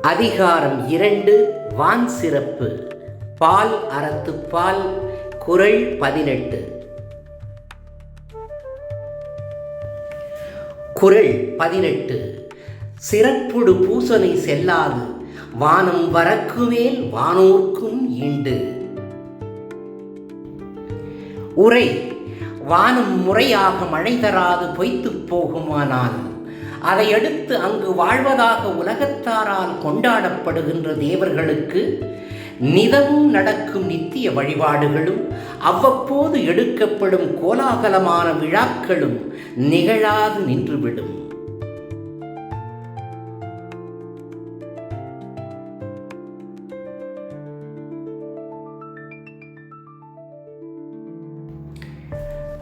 அதிகாரம் 2 வான் சிறப்பு. பால் அறத்துப்பால். குறள் 18. குறள் 18. சிறப்புடு பூசனை செல்லாது வானம் வரக்குமேல் வானோர்க்கும் ஈண்டு. உரை: வானம் முறையாக மழை தராது பொய்த்துப் போகுமானால் அதையடுத்து அங்கு வாழ்வதாக உலகத்தாரால் கொண்டாடப்படுகின்ற தேவர்களுக்கு நிதமும் நடக்கும் நித்திய வழிபாடுகளும் அவ்வப்போது எடுக்கப்படும் கோலாகலமான விழாக்களும் நிகழாது நின்றுவிடும்.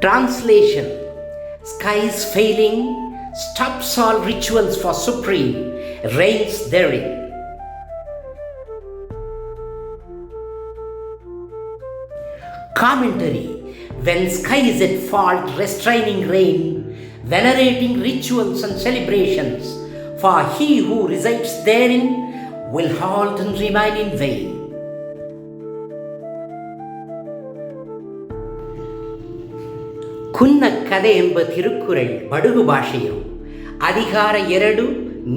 Translation: skies failing, stops all rituals for supreme, reigns therein. Commentary: when sky is at fault, restraining rain, venerating rituals and celebrations, for he who resides therein will halt and remain in vain. ಕುನ್ನಕ್ಕದೆ ಎಂಬ ತಿರುಕುರಳ್ ಬಡುಗು ಭಾಷೆಯು. ಅಧಿಕಾರ 2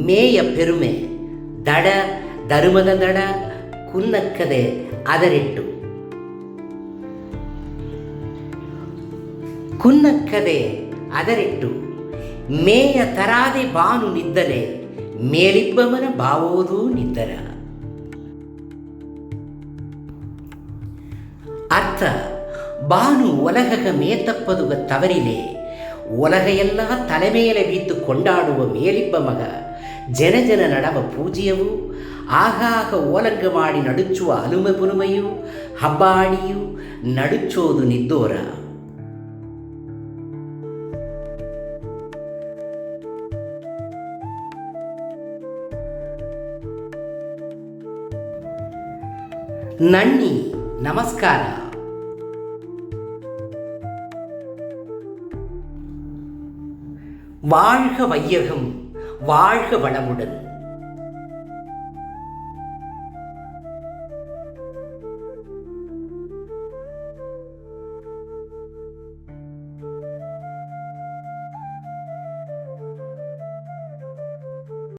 ಮೇಯ ಪೆರುಮೆ. ದಡ ಧರ್ಮದ ದಡ, ಕುನ್ನಕ್ಕದೆ ಅದರೆಟ್ಟು. ಕುನ್ನಕ್ಕದೆ ಅದರೆಟ್ಟು ಮೇಯ ತರಾದೆ ಬಾನು ನಿದ್ದಲೆ ಮೇಲಿಬ್ಬಮನ ಬಾವೋದು ನಿದ್ದರ. ಅರ್ಥ: ಬಾನು ಒಲಗಗ ಮೇತಪ್ಪದುಗ ತವರಿಲೆ ಒಲಗೆಯೆಲ್ಲ ತಲೆಮೇಲೆ ಬಿದ್ದು ಕೊಂಡಾಡುವ ಮೇಲಿಬ್ಬ ಮಗ ಜನಜನ ನಡವ ಪೂಜೆಯವು ಆಗಾಗ ಓಲಂಗ ಮಾಡಿ ನಡುಚುವ ಅಲುಮೆ ಪುರುಮೆಯು ಹಬ್ಬಾಡಿಯು ನಡುಚೋದು ನಿದ್ದೋರ. ನನ್ನಿ ನಮಸ್ಕಾರ. வாழ்க வையகம், வாழ்க வளமுடன்.